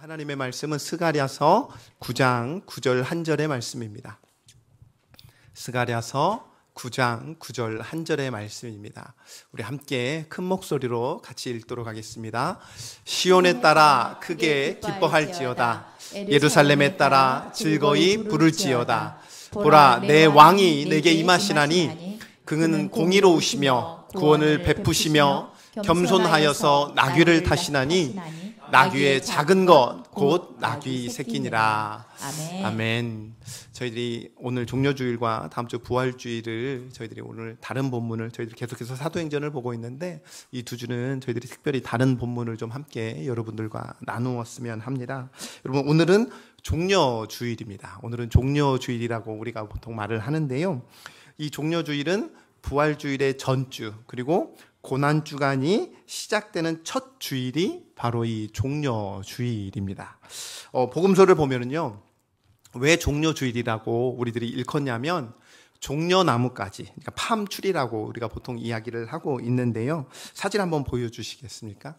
하나님의 말씀은 스가랴서 9장 9절 한절의 말씀입니다. 스가랴서 9장 9절 한절의 말씀입니다. 우리 함께 큰 목소리로 같이 읽도록 하겠습니다. 시온에 따라 크게 기뻐할지어다. 예루살렘에 따라 즐거이 부를지어다. 보라, 내 왕이 내게 임하시나니 그는 공의로우시며 구원을 베푸시며 겸손하여서 나귀를 타시나니 나귀의 작은 것 곧 나귀 새끼니라. 아멘. 저희들이 오늘 종려주일과 다음 주 부활주일을 저희들이 오늘 다른 본문을 저희들이 계속해서 사도행전을 보고 있는데 이 두 주는 저희들이 특별히 다른 본문을 좀 함께 여러분들과 나누었으면 합니다. 여러분, 오늘은 종려주일입니다. 오늘은 종려주일이라고 우리가 보통 말을 하는데요. 이 종려주일은 부활주일의 전주 그리고 고난주간이 시작되는 첫 주일이 바로 이 종려주일입니다. 복음서를 보면은요, 왜 종려주일이라고 우리들이 일컫냐면 종려나무까지, 그러니까 팜추리라고 우리가 보통 이야기를 하고 있는데요. 사진 한번 보여주시겠습니까?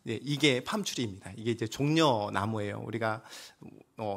네, 이게 팜추리입니다. 이게 이제 종려나무예요. 우리가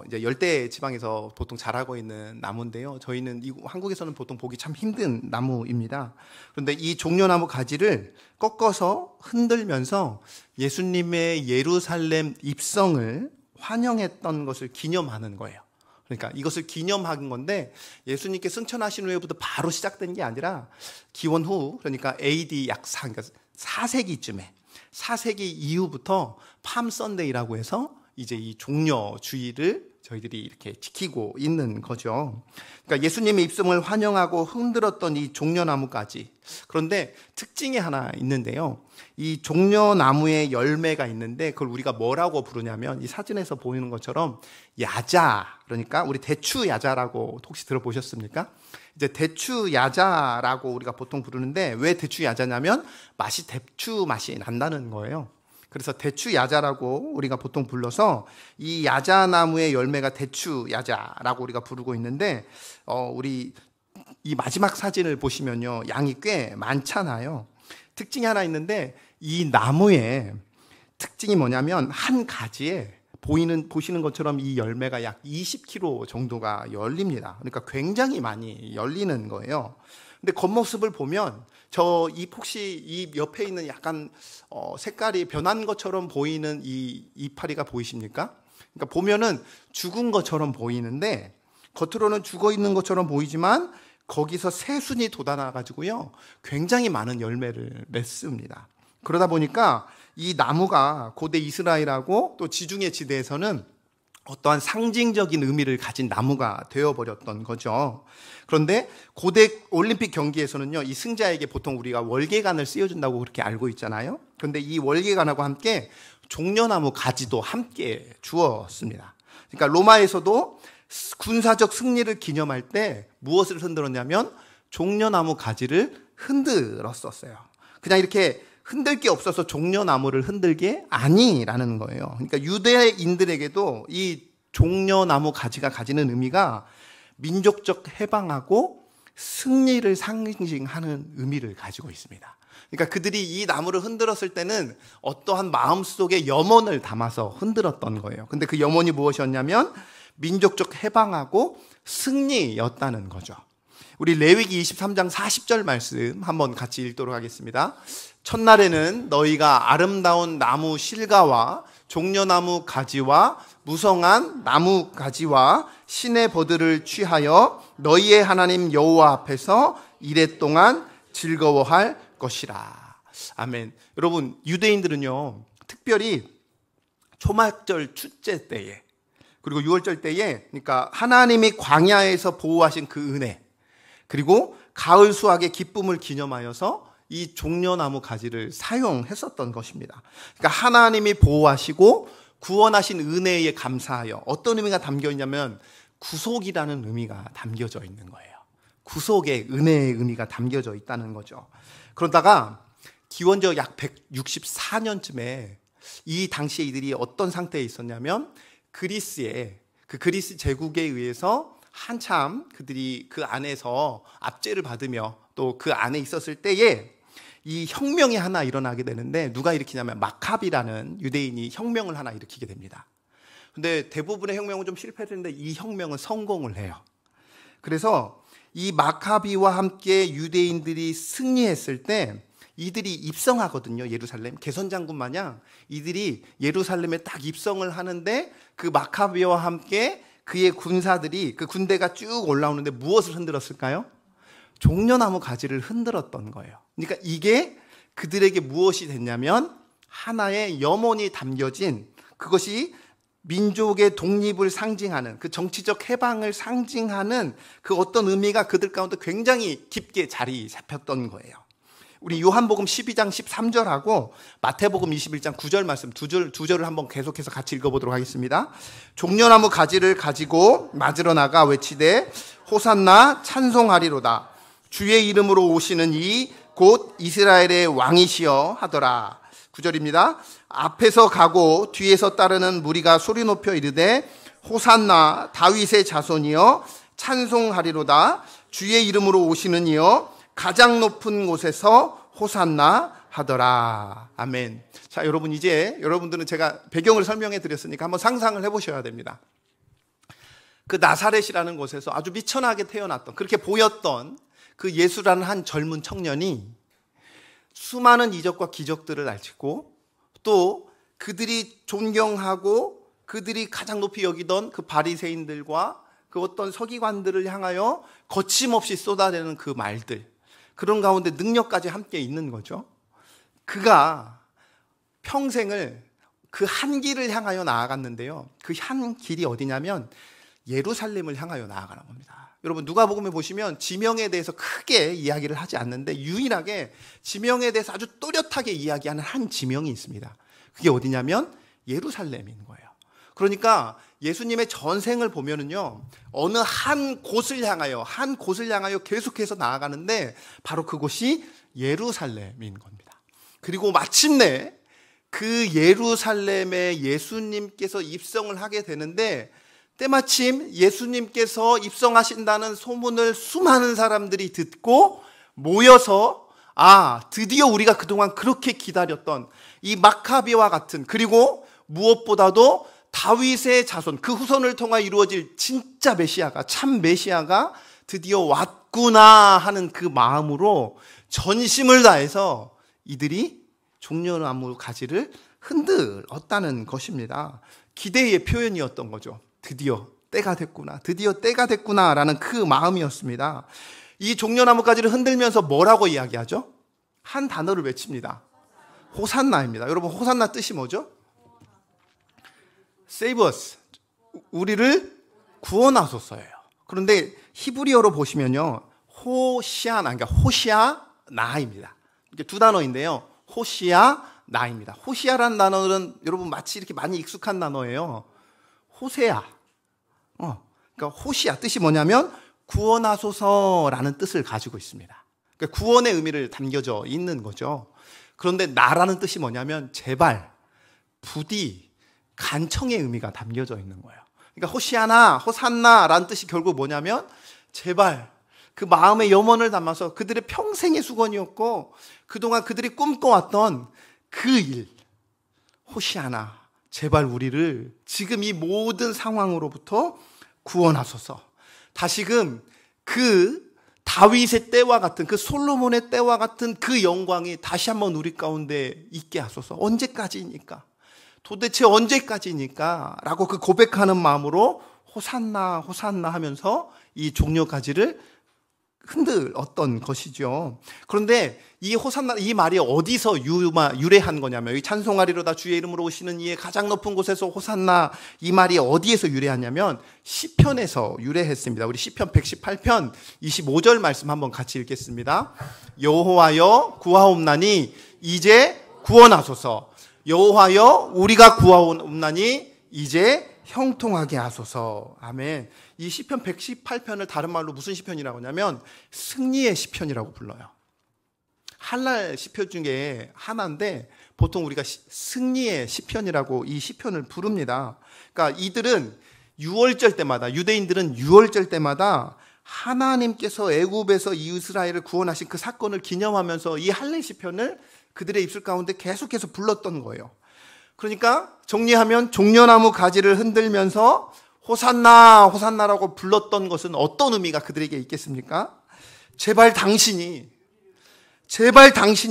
이제 열대 지방에서 보통 자라고 있는 나무인데요. 저희는 한국에서는 보통 보기 참 힘든 나무입니다. 그런데 이 종려나무 가지를 꺾어서 흔들면서 예수님의 예루살렘 입성을 환영했던 것을 기념하는 거예요. 그러니까 이것을 기념한 건데 예수님께 승천하신 후에부터 바로 시작된 게 아니라 기원 후, 그러니까 AD 약 4세기쯤에 4세기 이후부터 팜 선데이라고 해서 이제 이 종려주일을 저희들이 이렇게 지키고 있는 거죠. 그러니까 예수님의 입성을 환영하고 흔들었던 이 종려나무까지. 그런데 특징이 하나 있는데요. 이 종려나무에 열매가 있는데 그걸 우리가 뭐라고 부르냐면 이 사진에서 보이는 것처럼 야자, 그러니까 우리 대추 야자라고 혹시 들어보셨습니까? 이제 대추 야자라고 우리가 보통 부르는데 왜 대추 야자냐면 맛이 대추 맛이 난다는 거예요. 그래서 대추 야자라고 우리가 보통 불러서 이 야자나무의 열매가 대추 야자라고 우리가 부르고 있는데 우리 이 마지막 사진을 보시면요, 양이 꽤 많잖아요. 특징이 하나 있는데 이 나무의 특징이 뭐냐면 한 가지에 보시는 것처럼 이 열매가 약 20kg 정도가 열립니다. 그러니까 굉장히 많이 열리는 거예요. 근데 겉모습을 보면 혹시 이 옆에 있는 약간 색깔이 변한 것처럼 보이는 이 이파리가 보이십니까? 그러니까 보면은 죽은 것처럼 보이는데 겉으로는 죽어 있는 것처럼 보이지만 거기서 새순이 돋아나 가지고요, 굉장히 많은 열매를 맺습니다. 그러다 보니까 이 나무가 고대 이스라엘하고 또 지중해 지대에서는 어떠한 상징적인 의미를 가진 나무가 되어버렸던 거죠. 그런데 고대 올림픽 경기에서는요, 이 승자에게 보통 우리가 월계관을 씌워준다고 그렇게 알고 있잖아요. 그런데 이 월계관하고 함께 종려나무 가지도 함께 주었습니다. 그러니까 로마에서도 군사적 승리를 기념할 때 무엇을 흔들었냐면 종려나무 가지를 흔들었었어요. 그냥 이렇게 흔들 게 없어서 종려나무를 흔들게 아니라는 거예요. 그러니까 유대인들에게도 이 종려나무 가지가 가지는 의미가 민족적 해방하고 승리를 상징하는 의미를 가지고 있습니다. 그러니까 그들이 이 나무를 흔들었을 때는 어떠한 마음속에 염원을 담아서 흔들었던 거예요. 근데 그 염원이 무엇이었냐면 민족적 해방하고 승리였다는 거죠. 우리 레위기 23장 40절 말씀 한번 같이 읽도록 하겠습니다. 첫날에는 너희가 아름다운 나무 실과와 종려나무 가지와 무성한 나무 가지와 신의 버들을 취하여 너희의 하나님 여호와 앞에서 이레 동안 즐거워할 것이라. 아멘. 여러분, 유대인들은요, 특별히 초막절 축제 때에 그리고 유월절 때에, 그러니까 하나님이 광야에서 보호하신 그 은혜, 그리고 가을 수확의 기쁨을 기념하여서 이 종려나무 가지를 사용했었던 것입니다. 그러니까 하나님이 보호하시고 구원하신 은혜에 감사하여 어떤 의미가 담겨 있냐면 구속이라는 의미가 담겨져 있는 거예요. 구속의 은혜의 의미가 담겨져 있다는 거죠. 그러다가 기원전 약 164년쯤에 이 당시에 이들이 어떤 상태에 있었냐면 그리스의 그 그리스 제국에 의해서 한참 그들이 그 안에서 압제를 받으며 또 그 안에 있었을 때에 이 혁명이 하나 일어나게 되는데 누가 일으키냐면 마카비라는 유대인이 혁명을 하나 일으키게 됩니다. 근데 대부분의 혁명은 좀 실패했는데 이 혁명은 성공을 해요. 그래서 이 마카비와 함께 유대인들이 승리했을 때 이들이 입성하거든요. 예루살렘 개선장군 마냥 이들이 예루살렘에 딱 입성을 하는데 그 마카비와 함께 그의 군사들이 그 군대가 쭉 올라오는데 무엇을 흔들었을까요? 종려나무 가지를 흔들었던 거예요. 그러니까 이게 그들에게 무엇이 됐냐면 하나의 염원이 담겨진, 그것이 민족의 독립을 상징하는, 그 정치적 해방을 상징하는 그 어떤 의미가 그들 가운데 굉장히 깊게 자리 잡혔던 거예요. 우리 요한복음 12장 13절하고 마태복음 21장 9절 말씀 두 절을 한번 계속해서 같이 읽어보도록 하겠습니다. 종려나무 가지를 가지고 맞으러 나가 외치되 호산나 찬송하리로다. 주의 이름으로 오시는 이 곧 이스라엘의 왕이시여 하더라. 9절입니다. 앞에서 가고 뒤에서 따르는 무리가 소리 높여 이르되 호산나 다윗의 자손이여 찬송하리로다. 주의 이름으로 오시는 이여 가장 높은 곳에서 호산나 하더라. 아멘. 자, 여러분, 이제 여러분들은 제가 배경을 설명해 드렸으니까 한번 상상을 해 보셔야 됩니다. 그 나사렛이라는 곳에서 아주 미천하게 태어났던, 그렇게 보였던 그 예수라는 한 젊은 청년이 수많은 이적과 기적들을 알고 또 그들이 존경하고 그들이 가장 높이 여기던 그 바리새인들과 그 어떤 서기관들을 향하여 거침없이 쏟아내는 그 말들, 그런 가운데 능력까지 함께 있는 거죠. 그가 평생을 그 한 길을 향하여 나아갔는데요. 그 한 길이 어디냐면 예루살렘을 향하여 나아가는 겁니다. 여러분, 누가복음에 보시면 지명에 대해서 크게 이야기를 하지 않는데 유일하게 지명에 대해서 아주 또렷하게 이야기하는 한 지명이 있습니다. 그게 어디냐면 예루살렘인 거예요. 그러니까 예수님의 전생을 보면은요, 어느 한 곳을 향하여 계속해서 나아가는데 바로 그곳이 예루살렘인 겁니다. 그리고 마침내 그 예루살렘에 예수님께서 입성을 하게 되는데 때마침 예수님께서 입성하신다는 소문을 수많은 사람들이 듣고 모여서 드디어 우리가 그동안 그렇게 기다렸던 이 마카비와 같은, 그리고 무엇보다도 다윗의 자손, 그 후손을 통해 이루어질 진짜 메시아가, 참 메시아가 드디어 왔구나 하는 그 마음으로 전심을 다해서 이들이 종려나무 가지를 흔들었다는 것입니다. 기대의 표현이었던 거죠. 드디어 때가 됐구나 라는 그 마음이었습니다. 이 종려나무 가지를 흔들면서 뭐라고 이야기하죠? 한 단어를 외칩니다. 호산나입니다. 여러분, 호산나 뜻이 뭐죠? Save us. 우리를 구원하소서예요. 그런데 히브리어로 보시면요, 호시아나, 그러니까 호시아나입니다. 이게 두 단어인데요. 호시아나입니다. 호시아라는 단어는 여러분 마치 이렇게 많이 익숙한 단어예요. 호세아. 그러니까 호시아 뜻이 뭐냐면 구원하소서라는 뜻을 가지고 있습니다. 그러니까 구원의 의미를 담겨져 있는 거죠. 그런데 나라는 뜻이 뭐냐면 제발, 부디, 간청의 의미가 담겨져 있는 거예요. 그러니까 호시아나, 호산나라는 뜻이 결국 뭐냐면 제발, 그 마음의 염원을 담아서 그들의 평생의 수건이었고 그동안 그들이 꿈꿔왔던 그 일, 호시아나, 제발 우리를 지금 이 모든 상황으로부터 구원하소서. 다시금 그 다윗의 때와 같은, 그 솔로몬의 때와 같은 그 영광이 다시 한번 우리 가운데 있게 하소서. 언제까지입니까? 도대체 언제까지입니까? 라고 그 고백하는 마음으로 호산나 호산나 하면서 이 종려가지를 흔들었던 것이죠. 그런데 이 호산나, 이 말이 어디서 유래한 거냐면, 여기 찬송하리로다 주의 이름으로 오시는 이의 가장 높은 곳에서 호산나, 이 말이 어디에서 유래하냐면 시편에서 유래했습니다. 우리 시편 118편 25절 말씀 한번 같이 읽겠습니다. 여호와여 구하옵나니 이제 구원하소서. 여호와여 우리가 구하옵나니 이제 형통하게 하소서. 아멘. 이 시편 118편을 다른 말로 무슨 시편이라고 하냐면 승리의 시편이라고 불러요. 한날 시편 중에 하나인데 보통 우리가 승리의 시편이라고 이 시편을 부릅니다. 그러니까 이들은 유월절 때마다, 유대인들은 유월절 때마다 하나님께서 애굽에서 이스라엘을 구원하신 그 사건을 기념하면서 이 할례 시편을 그들의 입술 가운데 계속해서 불렀던 거예요. 그러니까 정리하면 종려나무 가지를 흔들면서 호산나 호산나라고 불렀던 것은 어떤 의미가 그들에게 있겠습니까? 제발 당신이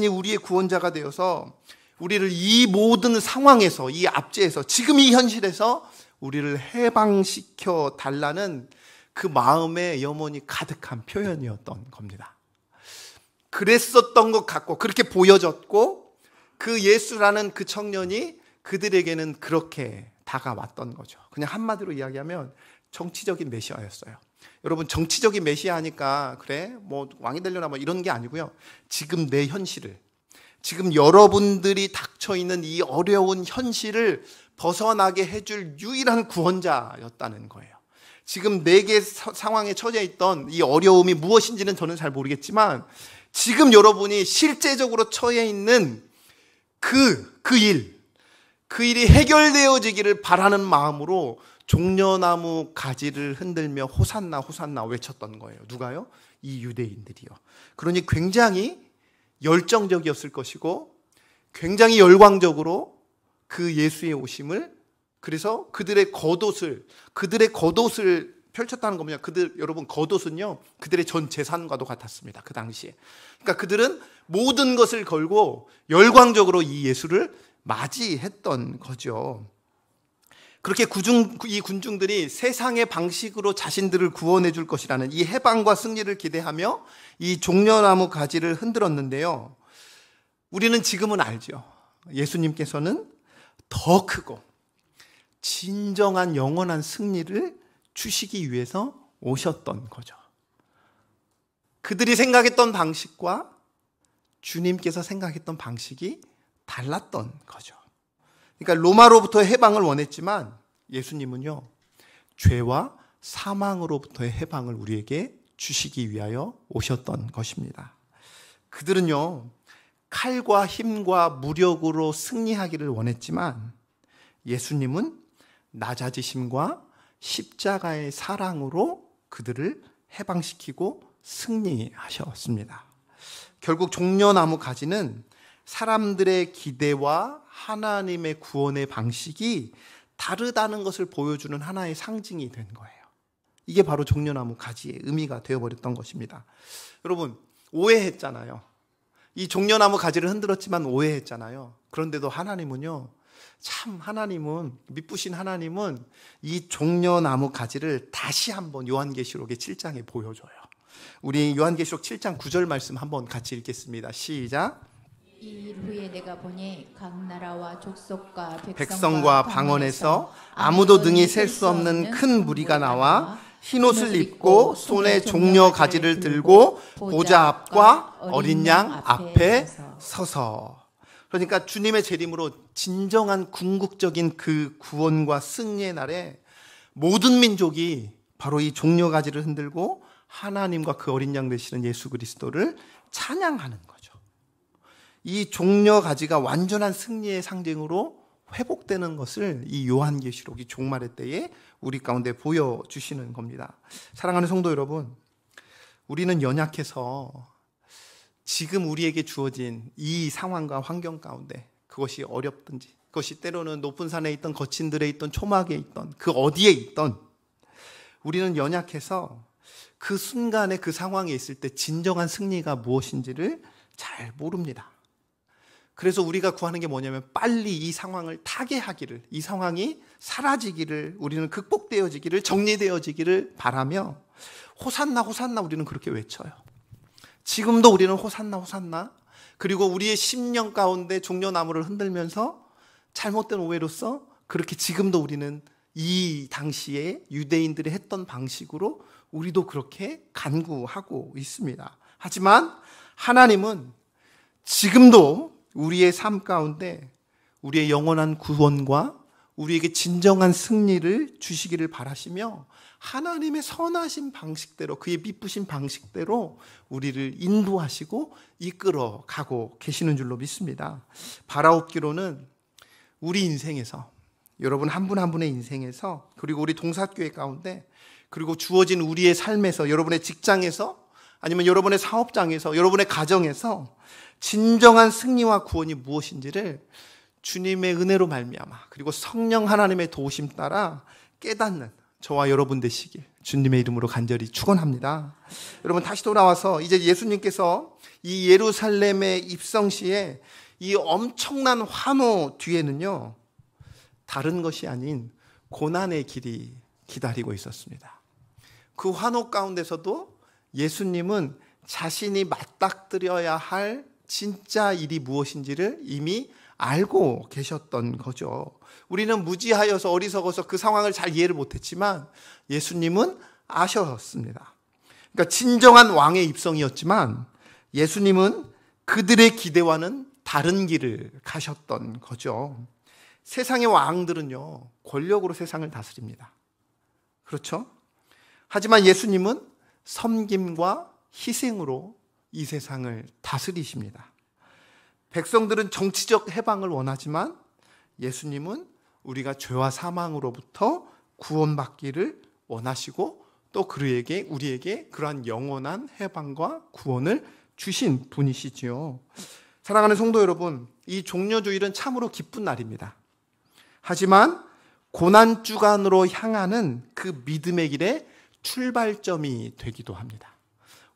우리의 구원자가 되어서 우리를 이 모든 상황에서, 이 압제에서, 지금 이 현실에서 우리를 해방시켜 달라는 그 마음의 염원이 가득한 표현이었던 겁니다. 그랬었던 것 같고 그렇게 보여졌고 그 예수라는 그 청년이 그들에게는 그렇게 다가왔던 거죠. 그냥 한마디로 이야기하면 정치적인 메시아였어요. 여러분, 정치적인 메시아 하니까 그래 뭐 왕이 되려나 뭐 이런 게 아니고요. 지금 내 현실을, 지금 여러분들이 닥쳐있는 이 어려운 현실을 벗어나게 해줄 유일한 구원자였다는 거예요. 지금 내게 상황에 처해 있던 이 어려움이 무엇인지는 저는 잘 모르겠지만 지금 여러분이 실제적으로 처해 있는 그 일이 해결되어지기를 바라는 마음으로 종려나무 가지를 흔들며 호산나 호산나 외쳤던 거예요. 누가요? 이 유대인들이요. 그러니 굉장히 열정적이었을 것이고 굉장히 열광적으로 그 예수의 오심을, 그래서 그들의 겉옷을 펼쳤다는 겁니다. 여러분, 겉옷은요 그들의 전 재산과도 같았습니다. 그 당시에. 그러니까 그들은 모든 것을 걸고 열광적으로 이 예수를 맞이했던 거죠. 그렇게 이 군중들이 세상의 방식으로 자신들을 구원해 줄 것이라는 이 해방과 승리를 기대하며 이 종려나무 가지를 흔들었는데요. 우리는 지금은 알죠. 예수님께서는 더 크고 진정한 영원한 승리를 주시기 위해서 오셨던 거죠. 그들이 생각했던 방식과 주님께서 생각했던 방식이 달랐던 거죠. 그러니까 로마로부터의 해방을 원했지만 예수님은요, 죄와 사망으로부터의 해방을 우리에게 주시기 위하여 오셨던 것입니다. 그들은요, 칼과 힘과 무력으로 승리하기를 원했지만 예수님은 낮아지심과 십자가의 사랑으로 그들을 해방시키고 승리하셨습니다. 결국 종려나무 가지는 사람들의 기대와 하나님의 구원의 방식이 다르다는 것을 보여주는 하나의 상징이 된 거예요. 이게 바로 종려나무 가지의 의미가 되어버렸던 것입니다. 여러분, 오해했잖아요. 이 종려나무 가지를 흔들었지만 오해했잖아요. 그런데도 하나님은요, 미쁘신 하나님은 이 종려나무 가지를 다시 한번 요한계시록의 7장에 보여줘요. 우리 요한계시록 7장 9절 말씀 한번 같이 읽겠습니다. 시작. 이 일 후에 내가 보니 각 나라와 족속과 백성과 방언에서 아무도 능히 셀 수 없는 큰 무리가 나와 흰옷을 입고 손에 종려 가지를 들고 보좌 앞과 어린 양 앞에 서서. 그러니까 주님의 재림으로 진정한 궁극적인 그 구원과 승리의 날에 모든 민족이 바로 이 종려 가지를 흔들고 하나님과 그 어린 양 되시는 예수 그리스도를 찬양하는 거죠. 이 종려 가지가 완전한 승리의 상징으로 회복되는 것을 이 요한계시록이 종말의 때에 우리 가운데 보여주시는 겁니다. 사랑하는 성도 여러분, 우리는 연약해서 지금 우리에게 주어진 이 상황과 환경 가운데 그것이 어렵든지, 그것이 때로는 높은 산에 있던 거친 들에 있던 초막에 있던 그 어디에 있던, 우리는 연약해서 그 순간에 그 상황에 있을 때 진정한 승리가 무엇인지를 잘 모릅니다. 그래서 우리가 구하는 게 뭐냐면 빨리 이 상황을 타개하기를, 이 상황이 사라지기를, 우리는 극복되어지기를, 정리되어지기를 바라며 호산나 호산나 우리는 그렇게 외쳐요. 지금도 우리는 호산나 호산나, 그리고 우리의 심령 가운데 종려나무를 흔들면서 잘못된 오해로서 그렇게 지금도 우리는 이 당시에 유대인들이 했던 방식으로 우리도 그렇게 간구하고 있습니다. 하지만 하나님은 지금도 우리의 삶 가운데 우리의 영원한 구원과 우리에게 진정한 승리를 주시기를 바라시며 하나님의 선하신 방식대로, 그의 미쁘신 방식대로 우리를 인도하시고 이끌어 가고 계시는 줄로 믿습니다. 바라옵기로는 우리 인생에서, 여러분 한 분 한 분의 인생에서, 그리고 우리 동사교회 가운데, 그리고 주어진 우리의 삶에서, 여러분의 직장에서, 아니면 여러분의 사업장에서, 여러분의 가정에서 진정한 승리와 구원이 무엇인지를 주님의 은혜로 말미암아 그리고 성령 하나님의 도우심 따라 깨닫는 저와 여러분 되시길 주님의 이름으로 간절히 축원합니다. 여러분 다시 돌아와서 이제 예수님께서 이 예루살렘의 입성 시에 이 엄청난 환호 뒤에는요 다른 것이 아닌 고난의 길이 기다리고 있었습니다. 그 환호 가운데서도 예수님은 자신이 맞닥뜨려야 할 진짜 일이 무엇인지를 이미 알고 계셨던 거죠. 우리는 무지하여서 어리석어서 그 상황을 잘 이해를 못했지만 예수님은 아셨습니다. 그러니까 진정한 왕의 입성이었지만 예수님은 그들의 기대와는 다른 길을 가셨던 거죠. 세상의 왕들은요 권력으로 세상을 다스립니다. 그렇죠? 하지만 예수님은 섬김과 희생으로 이 세상을 다스리십니다. 백성들은 정치적 해방을 원하지만 예수님은 우리가 죄와 사망으로부터 구원받기를 원하시고 또 우리에게 그러한 영원한 해방과 구원을 주신 분이시지요. 사랑하는 성도 여러분, 이 종려주일은 참으로 기쁜 날입니다. 하지만 고난주간으로 향하는 그 믿음의 길의 출발점이 되기도 합니다.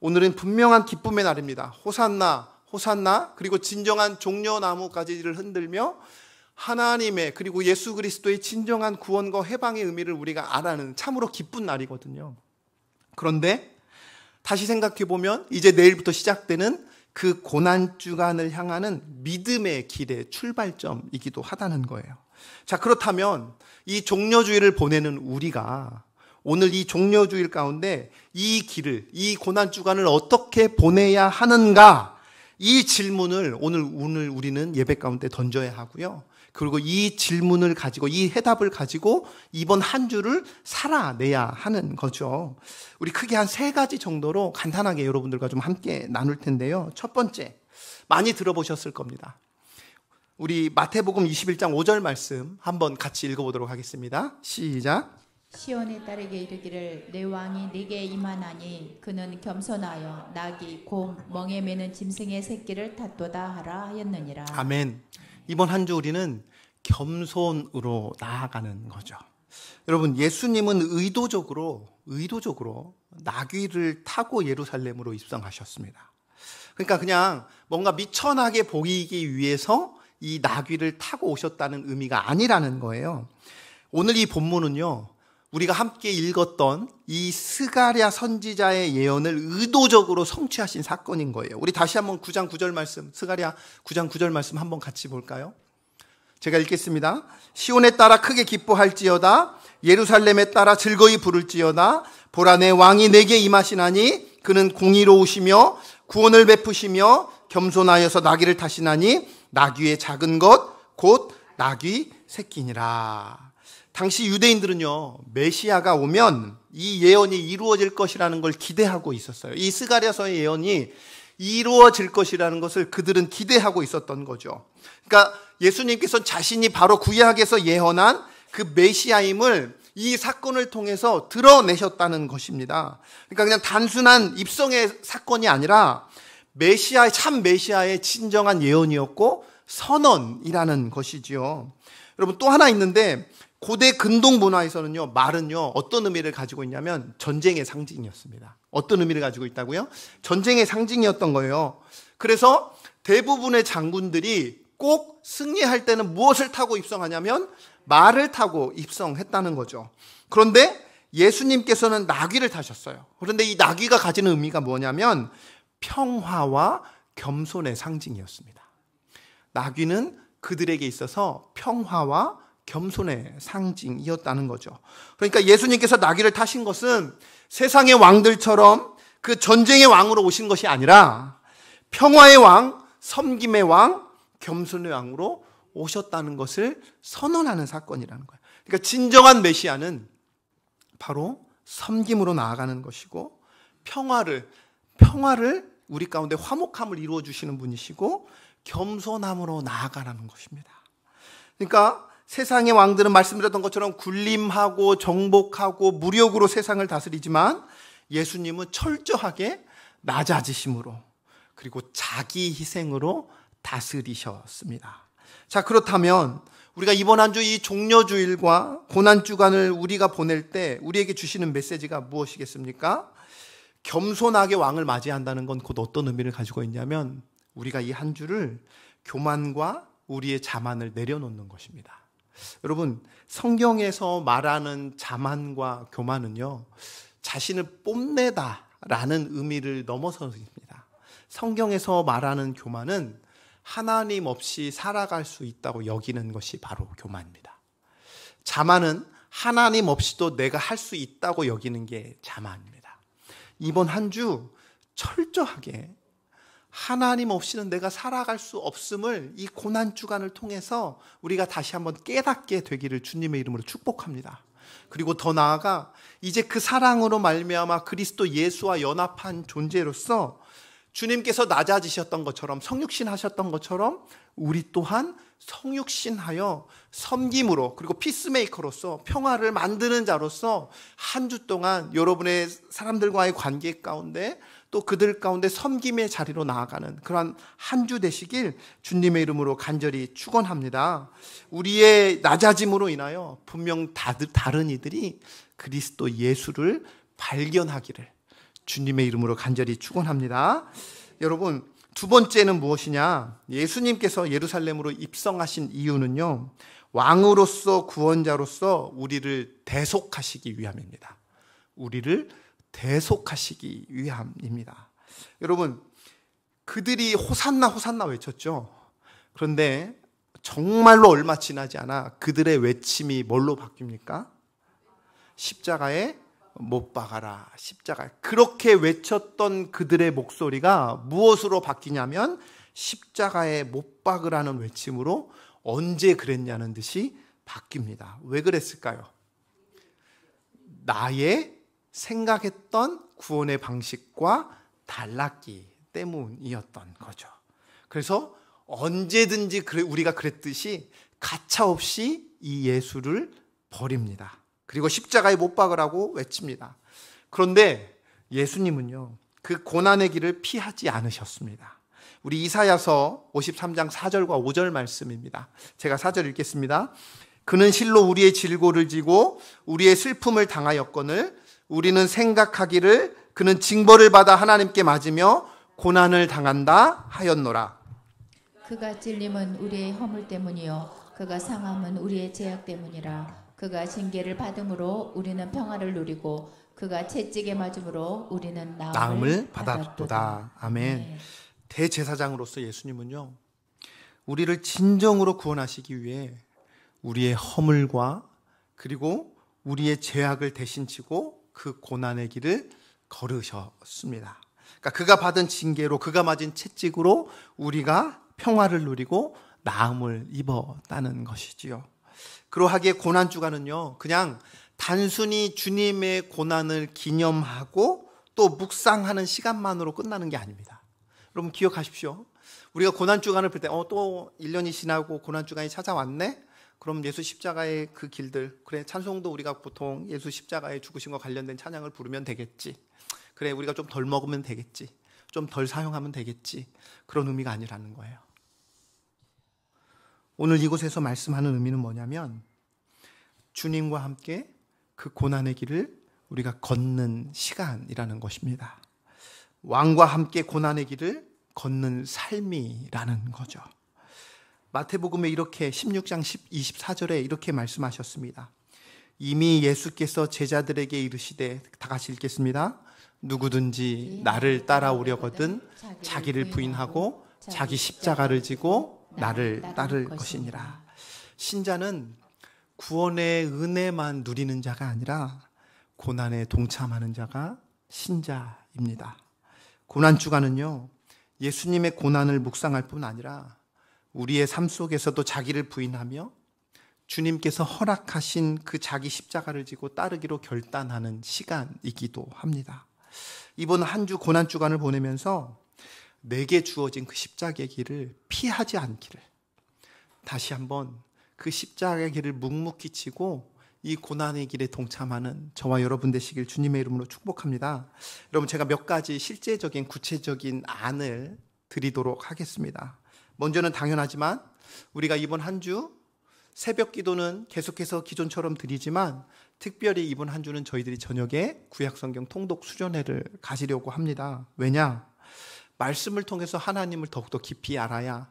오늘은 분명한 기쁨의 날입니다. 호산나, 호산나, 그리고 진정한 종려나무가지를 흔들며 하나님의 그리고 예수 그리스도의 진정한 구원과 해방의 의미를 우리가 알아는 참으로 기쁜 날이거든요. 그런데 다시 생각해 보면 이제 내일부터 시작되는 그 고난주간을 향하는 믿음의 길의 출발점이기도 하다는 거예요. 자, 그렇다면 이 종려주일을 보내는 우리가 오늘 이 종려주일 가운데 이 길을, 이 고난주간을 어떻게 보내야 하는가, 이 질문을 오늘 우리는 예배 가운데 던져야 하고요. 그리고 이 질문을 가지고, 이 해답을 가지고 이번 한 주를 살아내야 하는 거죠. 우리 크게 한 3가지 정도로 간단하게 여러분들과 좀 함께 나눌 텐데요. 첫 번째, 많이 들어보셨을 겁니다. 우리 마태복음 21장 5절 말씀 한번 같이 읽어보도록 하겠습니다. 시작. 시온의 딸에게 이르기를 내 왕이 네게 임하나니 그는 겸손하여 낙이 곰 멍에 매는 짐승의 새끼를 탓도다 하라 하였느니라. 아멘. 이번 한 주 우리는 겸손으로 나아가는 거죠. 여러분, 예수님은 의도적으로 나귀를 타고 예루살렘으로 입성하셨습니다. 그러니까 그냥 뭔가 미천하게 보이기 위해서 이 나귀를 타고 오셨다는 의미가 아니라는 거예요. 오늘 이 본문은요, 우리가 함께 읽었던 이 스가랴 선지자의 예언을 의도적으로 성취하신 사건인 거예요. 우리 다시 한번 9장 9절 말씀, 스가랴 9장 9절 말씀 한번 같이 볼까요? 제가 읽겠습니다. 시온에 따라 크게 기뻐할지어다. 예루살렘에 따라 즐거이 부를지어다. 보라, 내 왕이 내게 임하시나니 그는 공의로우시며 구원을 베푸시며 겸손하여서 나귀를 타시나니 나귀의 작은 것 곧 나귀 새끼니라. 당시 유대인들은요, 메시아가 오면 이 예언이 이루어질 것이라는 걸 기대하고 있었어요. 이 스가랴서의 예언이 이루어질 것이라는 것을 그들은 기대하고 있었던 거죠. 그러니까 예수님께서 자신이 바로 구약에서 예언한 그 메시아임을 이 사건을 통해서 드러내셨다는 것입니다. 그러니까 그냥 단순한 입성의 사건이 아니라 참 메시아의 진정한 예언이었고 선언이라는 것이지요. 여러분, 또 하나 있는데 고대 근동 문화에서는요, 말은요, 어떤 의미를 가지고 있냐면 전쟁의 상징이었습니다. 어떤 의미를 가지고 있다고요? 전쟁의 상징이었던 거예요. 그래서 대부분의 장군들이 꼭 승리할 때는 무엇을 타고 입성하냐면 말을 타고 입성했다는 거죠. 그런데 예수님께서는 나귀를 타셨어요. 그런데 이 나귀가 가지는 의미가 뭐냐면 평화와 겸손의 상징이었습니다. 나귀는 그들에게 있어서 평화와 겸손의 상징이었다는 거죠. 그러니까 예수님께서 나귀를 타신 것은 세상의 왕들처럼 그 전쟁의 왕으로 오신 것이 아니라 평화의 왕, 섬김의 왕, 겸손의 왕으로 오셨다는 것을 선언하는 사건이라는 거예요. 그러니까 진정한 메시아는 바로 섬김으로 나아가는 것이고 평화를 우리 가운데 화목함을 이루어 주시는 분이시고 겸손함으로 나아가라는 것입니다. 그러니까 세상의 왕들은 말씀드렸던 것처럼 군림하고 정복하고 무력으로 세상을 다스리지만 예수님은 철저하게 낮아지심으로 그리고 자기 희생으로 다스리셨습니다. 자, 그렇다면 우리가 이번 한 주 이 종려주일과 고난주간을 우리가 보낼 때 우리에게 주시는 메시지가 무엇이겠습니까? 겸손하게 왕을 맞이한다는 건 곧 어떤 의미를 가지고 있냐면 우리가 이 한 주를 교만과 우리의 자만을 내려놓는 것입니다. 여러분, 성경에서 말하는 자만과 교만은요, 자신을 뽐내다라는 의미를 넘어서입니다. 성경에서 말하는 교만은 하나님 없이 살아갈 수 있다고 여기는 것이 바로 교만입니다. 자만은 하나님 없이도 내가 할 수 있다고 여기는 게 자만입니다. 이번 한 주 철저하게 하나님 없이는 내가 살아갈 수 없음을 이 고난주간을 통해서 우리가 다시 한번 깨닫게 되기를 주님의 이름으로 축복합니다. 그리고 더 나아가 이제 그 사랑으로 말미암아 그리스도 예수와 연합한 존재로서 주님께서 낮아지셨던 것처럼 성육신 하셨던 것처럼 우리 또한 성육신하여 섬김으로 그리고 피스메이커로서 평화를 만드는 자로서 한 주 동안 여러분의 사람들과의 관계 가운데 또 그들 가운데 섬김의 자리로 나아가는 그러한 한 주 되시길 주님의 이름으로 간절히 축원합니다. 우리의 낮아짐으로 인하여 분명 다른 이들이 그리스도 예수를 발견하기를 주님의 이름으로 간절히 축원합니다. 여러분, 두 번째는 무엇이냐? 예수님께서 예루살렘으로 입성하신 이유는요, 왕으로서 구원자로서 우리를 대속하시기 위함입니다. 우리를 대속하시기 위함입니다. 여러분, 그들이 호산나 호산나 외쳤죠. 그런데 정말로 얼마 지나지 않아 그들의 외침이 뭘로 바뀝니까? 십자가에 못 박아라, 십자가. 그렇게 외쳤던 그들의 목소리가 무엇으로 바뀌냐면 십자가에 못 박으라는 외침으로 언제 그랬냐는 듯이 바뀝니다. 왜 그랬을까요? 나의 생각했던 구원의 방식과 달랐기 때문이었던 거죠. 그래서 언제든지 우리가 그랬듯이 가차없이 이 예수를 버립니다. 그리고 십자가에 못 박으라고 외칩니다. 그런데 예수님은요, 그 고난의 길을 피하지 않으셨습니다. 우리 이사야서 53장 4절과 5절 말씀입니다. 제가 4절 읽겠습니다. 그는 실로 우리의 질고를 지고 우리의 슬픔을 당하였거늘 우리는 생각하기를 그는 징벌을 받아 하나님께 맞으며 고난을 당한다 하였노라. 그가 찔림은 우리의 허물 때문이요 그가 상함은 우리의 죄악 때문이라. 그가 징계를 받음으로 우리는 평화를 누리고 그가 채찍에 맞음으로 우리는 나음을 받았도다. 아멘. 네. 대제사장으로서 예수님은요, 우리를 진정으로 구원하시기 위해 우리의 허물과 그리고 우리의 죄악을 대신 지고 그 고난의 길을 걸으셨습니다. 그러니까 그가 받은 징계로, 그가 맞은 채찍으로 우리가 평화를 누리고 나음을 입었다는 것이지요. 그러하기에 고난주간은요, 그냥 단순히 주님의 고난을 기념하고 또 묵상하는 시간만으로 끝나는 게 아닙니다. 여러분 기억하십시오. 우리가 고난주간을 볼 때 또 1년이 지나고 고난주간이 찾아왔네? 그럼 예수 십자가의 그 길들, 그래, 찬송도 우리가 보통 예수 십자가에 죽으신 것 관련된 찬양을 부르면 되겠지. 그래, 우리가 좀 덜 먹으면 되겠지. 좀 덜 사용하면 되겠지. 그런 의미가 아니라는 거예요. 오늘 이곳에서 말씀하는 의미는 뭐냐면 주님과 함께 그 고난의 길을 우리가 걷는 시간이라는 것입니다. 왕과 함께 고난의 길을 걷는 삶이라는 거죠. 마태복음에 이렇게 16장 24절에 이렇게 말씀하셨습니다. 이미 예수께서 제자들에게 이르시되, 다 같이 읽겠습니다. 누구든지 나를 따라오려거든 자기를 부인하고 자기 십자가를 지고 나를 따를 것이니라. 신자는 구원의 은혜만 누리는 자가 아니라 고난에 동참하는 자가 신자입니다. 고난주간은요, 예수님의 고난을 묵상할 뿐 아니라 우리의 삶 속에서도 자기를 부인하며 주님께서 허락하신 그 자기 십자가를 지고 따르기로 결단하는 시간이기도 합니다. 이번 한 주 고난주간을 보내면서 내게 주어진 그 십자가의 길을 피하지 않기를, 다시 한번 그 십자가의 길을 묵묵히 지고 이 고난의 길에 동참하는 저와 여러분 되시길 주님의 이름으로 축복합니다. 여러분, 제가 몇 가지 실제적인 구체적인 안을 드리도록 하겠습니다. 먼저는 당연하지만 우리가 이번 한 주 새벽 기도는 계속해서 기존처럼 드리지만 특별히 이번 한 주는 저희들이 저녁에 구약성경 통독 수련회를 가지려고 합니다. 왜냐? 말씀을 통해서 하나님을 더욱더 깊이 알아야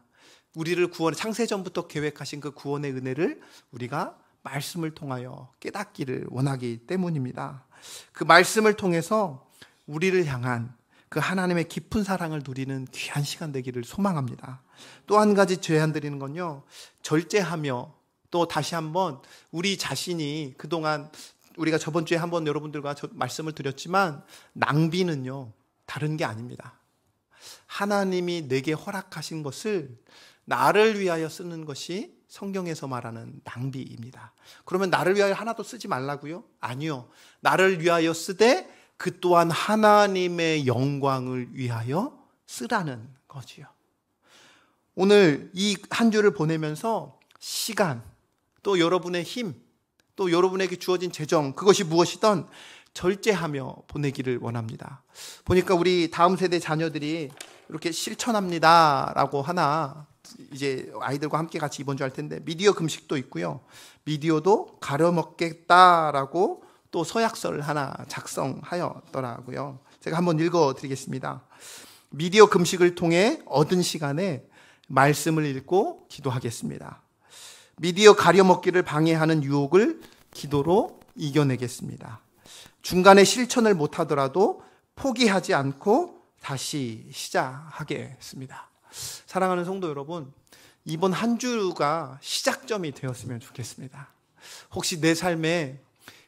우리를 구원, 창세전부터 계획하신 그 구원의 은혜를 우리가 말씀을 통하여 깨닫기를 원하기 때문입니다. 그 말씀을 통해서 우리를 향한 그 하나님의 깊은 사랑을 누리는 귀한 시간 되기를 소망합니다. 또 한 가지 제안 드리는 건요, 절제하며 또 다시 한번 우리 자신이 그동안 우리가 저번 주에 한번 여러분들과 말씀을 드렸지만 낭비는요 다른 게 아닙니다. 하나님이 내게 허락하신 것을 나를 위하여 쓰는 것이 성경에서 말하는 낭비입니다. 그러면 나를 위하여 하나도 쓰지 말라고요? 아니요. 나를 위하여 쓰되 그 또한 하나님의 영광을 위하여 쓰라는 거지요. 오늘 이 한 주를 보내면서 시간, 또 여러분의 힘, 또 여러분에게 주어진 재정, 그것이 무엇이든 절제하며 보내기를 원합니다. 보니까 우리 다음 세대 자녀들이 이렇게 실천합니다 라고 하나, 이제 아이들과 함께 같이 이번 주 할 텐데 미디어 금식도 있고요, 미디어도 가려 먹겠다라고 또 서약서를 하나 작성하였더라고요. 제가 한번 읽어드리겠습니다. 미디어 금식을 통해 얻은 시간에 말씀을 읽고 기도하겠습니다. 미디어 가려먹기를 방해하는 유혹을 기도로 이겨내겠습니다. 중간에 실천을 못하더라도 포기하지 않고 다시 시작하겠습니다. 사랑하는 성도 여러분, 이번 한 주가 시작점이 되었으면 좋겠습니다. 혹시 내 삶에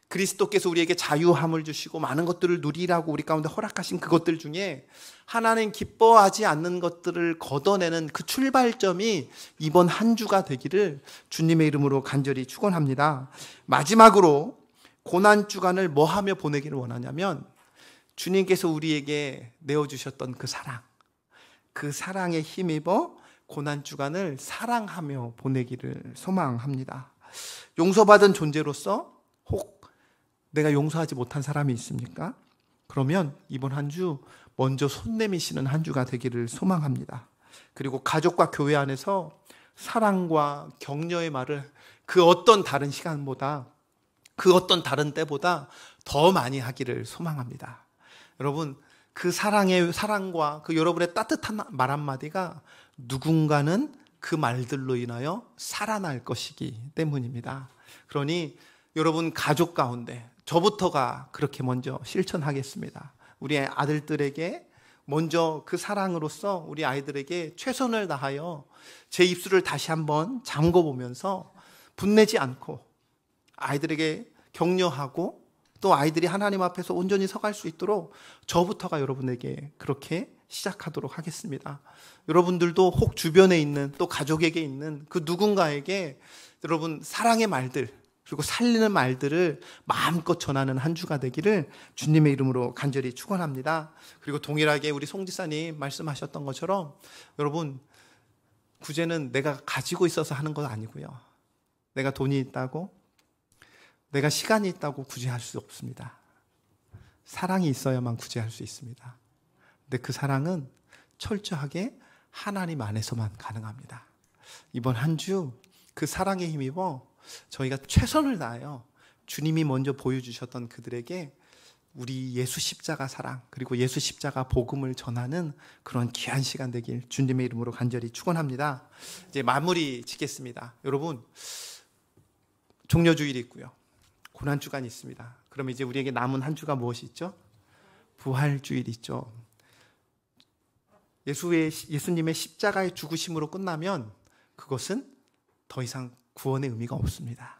그리스도께서 우리에게 자유함을 주시고 많은 것들을 누리라고 우리 가운데 허락하신 그것들 중에 하나님 기뻐하지 않는 것들을 걷어내는 그 출발점이 이번 한 주가 되기를 주님의 이름으로 간절히 축원합니다. 마지막으로 고난주간을 뭐 하며 보내기를 원하냐면 주님께서 우리에게 내어주셨던 그 사랑, 그 사랑에 힘입어 고난주간을 사랑하며 보내기를 소망합니다. 용서받은 존재로서 혹 내가 용서하지 못한 사람이 있습니까? 그러면 이번 한 주 먼저 손 내미시는 한 주가 되기를 소망합니다. 그리고 가족과 교회 안에서 사랑과 격려의 말을 그 어떤 다른 시간보다, 그 어떤 다른 때보다 더 많이 하기를 소망합니다. 여러분, 그 사랑과 그 여러분의 따뜻한 말 한마디가 누군가는 그 말들로 인하여 살아날 것이기 때문입니다. 그러니 여러분 가족 가운데 저부터가 그렇게 먼저 실천하겠습니다. 우리 아들들에게 먼저 그 사랑으로서 우리 아이들에게 최선을 다하여 제 입술을 다시 한번 잠궈보면서 분내지 않고 아이들에게 격려하고 또 아이들이 하나님 앞에서 온전히 서갈 수 있도록 저부터가 여러분에게 그렇게 시작하도록 하겠습니다. 여러분들도 혹 주변에 있는 또 가족에게 있는 그 누군가에게 여러분 사랑의 말들 그리고 살리는 말들을 마음껏 전하는 한 주가 되기를 주님의 이름으로 간절히 축원합니다. 그리고 동일하게 우리 송 지사님 말씀하셨던 것처럼 여러분 구제는 내가 가지고 있어서 하는 건 아니고요. 내가 돈이 있다고 내가 시간이 있다고 구제할 수 없습니다. 사랑이 있어야만 구제할 수 있습니다. 근데 그 사랑은 철저하게 하나님 안에서만 가능합니다. 이번 한 주 그 사랑에 힘입어 저희가 최선을 다하여 주님이 먼저 보여주셨던 그들에게 우리 예수 십자가 사랑 그리고 예수 십자가 복음을 전하는 그런 귀한 시간 되길 주님의 이름으로 간절히 축원합니다. 이제 마무리 짓겠습니다. 여러분 종려주일이 있고요. 고난주간이 있습니다. 그럼 이제 우리에게 남은 한 주가 무엇이 있죠? 부활주일이 있죠. 예수님의 십자가의 죽으심으로 끝나면 그것은 더 이상 구원의 의미가 없습니다.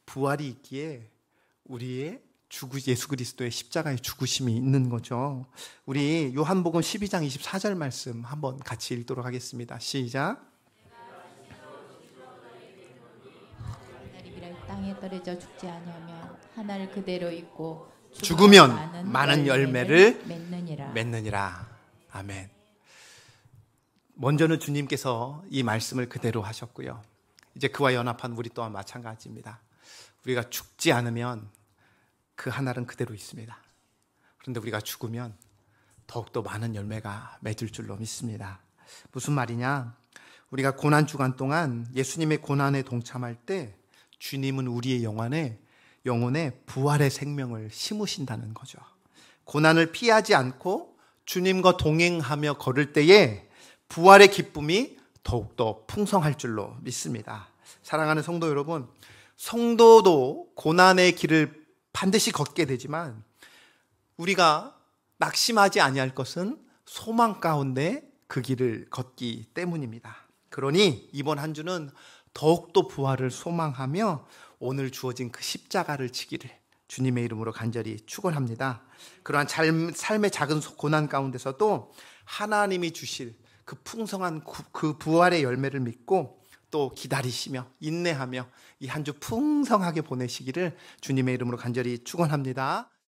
부활이 있기에 우리의 예수 그리스도의 십자가의 죽으심이 있는 거죠. 우리 요한복음 12장 24절 말씀 한번 같이 읽도록 하겠습니다. 시작. 땅에 떨어져 죽지 아니하면 하늘 그대로 있고 죽으면 많은 열매를 맺느니라. 아멘. 먼저는 주님께서 이 말씀을 그대로 하셨고요. 이제 그와 연합한 우리 또한 마찬가지입니다. 우리가 죽지 않으면 그 하늘은 그대로 있습니다. 그런데 우리가 죽으면 더욱더 많은 열매가 맺을 줄로 믿습니다. 무슨 말이냐? 우리가 고난 주간 동안 예수님의 고난에 동참할 때 주님은 우리의 영혼에 부활의 생명을 심으신다는 거죠. 고난을 피하지 않고 주님과 동행하며 걸을 때에 부활의 기쁨이 더욱더 풍성할 줄로 믿습니다. 사랑하는 성도 여러분, 성도도 고난의 길을 반드시 걷게 되지만 우리가 낙심하지 아니할 것은 소망 가운데 그 길을 걷기 때문입니다. 그러니 이번 한 주는 더욱더 부활을 소망하며 오늘 주어진 그 십자가를 지기를 주님의 이름으로 간절히 축원합니다. 그러한 삶의 작은 고난 가운데서도 하나님이 주실 그 풍성한 그 부활의 열매를 믿고 또 기다리시며 인내하며 이 한 주 풍성하게 보내시기를 주님의 이름으로 간절히 축원합니다.